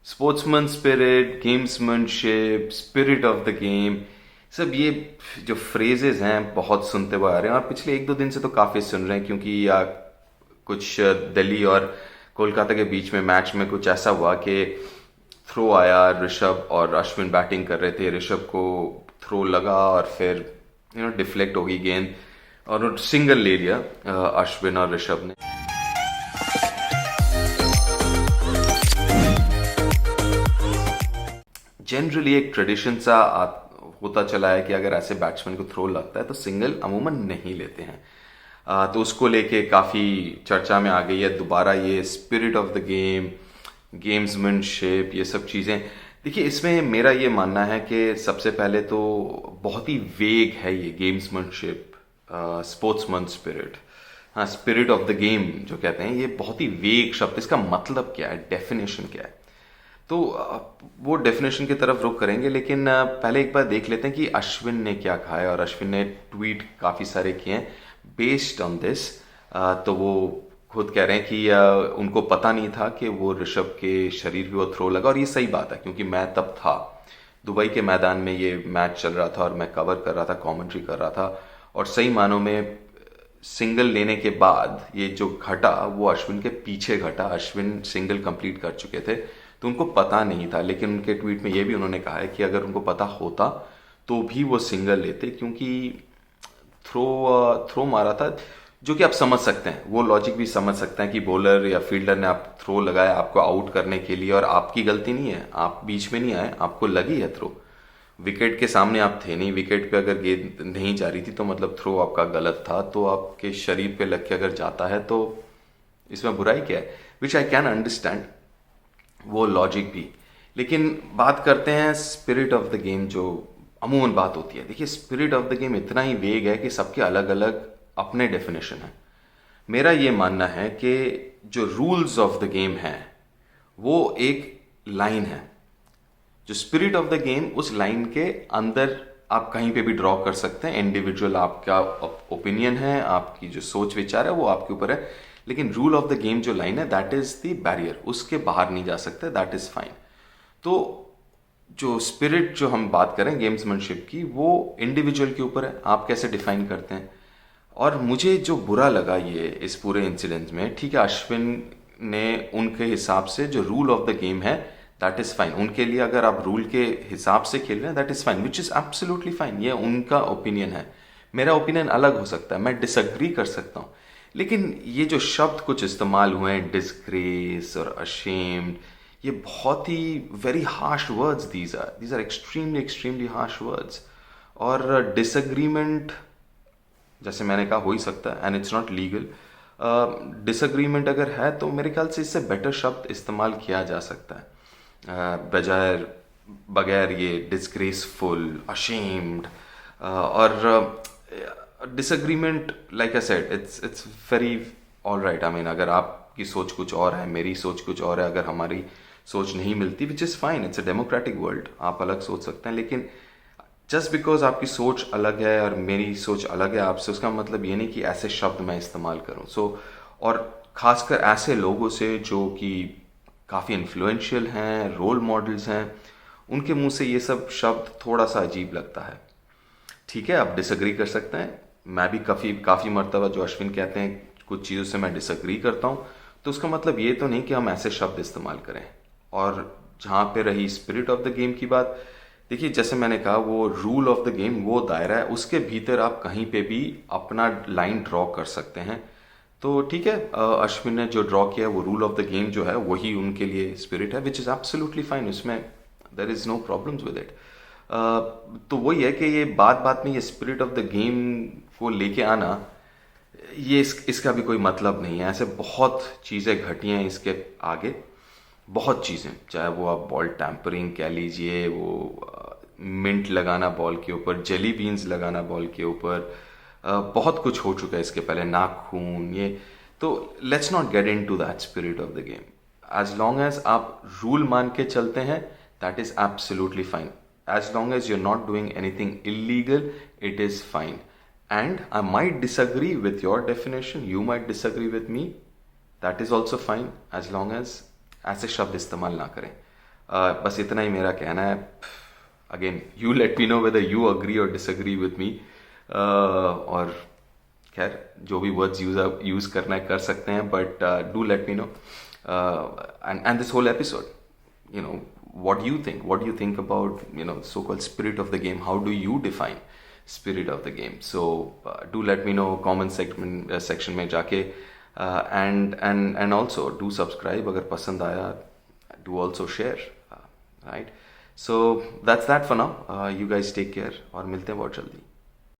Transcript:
Sportsman spirit, gamesmanship, spirit of the game, सब ये जो फ्रेजेस हैं बहुत सुनते हुए आ रहे हैं, और पिछले एक दो दिन से तो काफी सुन रहे हैं, क्योंकि कुछ दिल्ली और कोलकाता के बीच में मैच में कुछ ऐसा हुआ कि थ्रो आया, ऋषभ और अश्विन बैटिंग कर रहे थे, ऋषभ को थ्रो लगा और फिर डिफ्लेक्ट हो गई गेंद और सिंगल ले लिया अश्विन और ऋषभ ने। जनरली एक ट्रेडिशन सा होता चला है कि अगर ऐसे बैट्समैन को थ्रो लगता है तो सिंगल अमूमन नहीं लेते हैं। तो उसको लेके काफ़ी चर्चा में आ गई है दोबारा ये स्पिरिट ऑफ द गेम, गेम्समैनशिप, ये सब चीज़ें। देखिए, इसमें मेरा ये मानना है कि सबसे पहले तो बहुत ही वेग है ये गेम्समैनशिप, स्पोर्ट्समैन स्पिरिट। हाँ, स्पिरिट ऑफ द गेम जो कहते हैं, ये बहुत ही वेग शब्द, इसका मतलब क्या है, डेफिनेशन क्या है। तो वो डेफिनेशन की तरफ रुख करेंगे, लेकिन पहले एक बार देख लेते हैं कि अश्विन ने क्या कहा है। और अश्विन ने ट्वीट काफ़ी सारे किए हैं बेस्ड ऑन दिस। तो वो खुद कह रहे हैं कि उनको पता नहीं था कि वो ऋषभ के शरीर पे वो थ्रो लगा, और ये सही बात है क्योंकि मैं तब था दुबई के मैदान में, ये मैच चल रहा था और मैं कवर कर रहा था, कमेंट्री कर रहा था। और सही मानों में सिंगल लेने के बाद ये जो घटा वो अश्विन के पीछे घटा, अश्विन सिंगल कंप्लीट कर चुके थे, तो उनको पता नहीं था। लेकिन उनके ट्वीट में ये भी उन्होंने कहा है कि अगर उनको पता होता तो भी वो सिंगल लेते, क्योंकि थ्रो मारा था, जो कि आप समझ सकते हैं, वो लॉजिक भी समझ सकते हैं कि बॉलर या फील्डर ने आप थ्रो लगाया आपको आउट करने के लिए, और आपकी गलती नहीं है, आप बीच में नहीं आए, आपको लगी है थ्रो, विकेट के सामने आप थे नहीं, विकेट पे अगर गेंद नहीं जा रही थी तो मतलब थ्रो आपका गलत था। तो आपके शरीर पे लग के अगर जाता है तो इसमें बुराई क्या है, विच आई कैन अंडरस्टैंड वो लॉजिक भी। लेकिन बात करते हैं स्पिरिट ऑफ द गेम, जो अमूमन बात होती है। देखिए, स्पिरिट ऑफ द गेम इतना ही वेग है कि सबके अलग अलग अपने डेफिनेशन है। मेरा ये मानना है कि जो रूल्स ऑफ द गेम है वो एक लाइन है, जो स्पिरिट ऑफ द गेम उस लाइन के अंदर आप कहीं पे भी ड्रॉ कर सकते हैं। इंडिविजुअल आपका ओपिनियन है, आपकी जो सोच विचार है वो आपके ऊपर है, लेकिन रूल ऑफ द गेम जो लाइन है दैट इज द बैरियर, उसके बाहर नहीं जा सकते, दैट इज फाइन। तो जो स्पिरिट जो हम बात करें गेम्समैनशिप की, वो इंडिविजुअल के ऊपर है, आप कैसे डिफाइन करते हैं। और मुझे जो बुरा लगा ये इस पूरे इंसिडेंट में, ठीक है, अश्विन ने उनके हिसाब से जो रूल ऑफ द गेम है दैट इज फाइन, उनके लिए अगर आप रूल के हिसाब से खेल रहे हैं that is fine, which is absolutely fine, ये उनका ओपिनियन है। मेरा ओपिनियन अलग हो सकता है, मैं डिसएग्री कर सकता हूँ। लेकिन ये जो शब्द कुछ इस्तेमाल हुए हैं, डिस्ग्रेस और अशेम्ड, ये बहुत ही very harsh words, these are extremely extremely harsh words. और डिसएग्रीमेंट, जैसे मैंने कहा, हो ही सकता है and it's not legal. Disagreement अगर है तो मेरे ख्याल से इससे बेटर शब्द इस्तेमाल किया जा सकता है, बजाय बगैर ये डिस्ग्रेसफुल, अशेम्ड। और disagreement, like I said, it's very all right. I mean, अगर आपकी सोच कुछ और है, मेरी सोच कुछ और है, अगर हमारी सोच नहीं मिलती, which is fine, it's a democratic world, आप अलग सोच सकते हैं। लेकिन जस्ट बिकॉज आपकी सोच अलग है और मेरी सोच अलग है आपसे, उसका मतलब ये नहीं कि ऐसे शब्द मैं इस्तेमाल करूं। और खासकर ऐसे लोगों से जो कि काफ़ी इन्फ्लुएंशियल हैं, रोल मॉडल्स हैं, उनके मुंह से ये सब शब्द थोड़ा सा अजीब लगता है। ठीक है, आप डिसएग्री कर सकते हैं, मैं भी काफ़ी मर्तबा जो अश्विन कहते हैं कुछ चीज़ों से मैं डिसएग्री करता हूँ, तो उसका मतलब ये तो नहीं कि हम ऐसे शब्द इस्तेमाल करें। और जहाँ पे रही स्पिरिट ऑफ द गेम की बात, देखिए, जैसे मैंने कहा, वो रूल ऑफ द गेम वो दायरा है, उसके भीतर आप कहीं पे भी अपना लाइन ड्रॉ कर सकते हैं। तो ठीक है, अश्विन ने जो ड्रॉ किया वो रूल ऑफ द गेम जो है वही उनके लिए स्पिरिट है, विच इज़ एब्सोल्युटली फाइन, उसमें there is no problems with it. तो वही है कि ये बात बात में ये स्पिरिट ऑफ द गेम को लेके आना, ये इसका भी कोई मतलब नहीं है। ऐसे बहुत चीज़ें घटी हैं इसके आगे, बहुत चीज़ें, चाहे वो आप बॉल टैंपरिंग कह लीजिए, वो मिंट लगाना बॉल के ऊपर, जेली बीन्स लगाना बॉल के ऊपर, बहुत कुछ हो चुका है इसके पहले, नाखून, ये। तो let's not get into that spirit of the game. As long as आप रूल मान के चलते हैं that is absolutely fine, as long as you are not doing anything illegal it is fine. And I might disagree with your definition, you might disagree with me, that is also fine, as long as ऐसे शब्द इस्तेमाल ना करें। बस इतना ही मेरा कहना है. Again you let me know whether you agree और डिसअग्री विथ मी. और खैर जो भी वर्ड्स यूज करना है कर सकते हैं, but do let me know. And this whole episode, you know, what do you think about, you know, so called spirit of the game? How do you define spirit of the game? So do let me know comment section में जाके. And also do subscribe अगर पसंद आया. Do also share, right? So that's that for now. You guys take care और मिलते हैं बहुत जल्दी.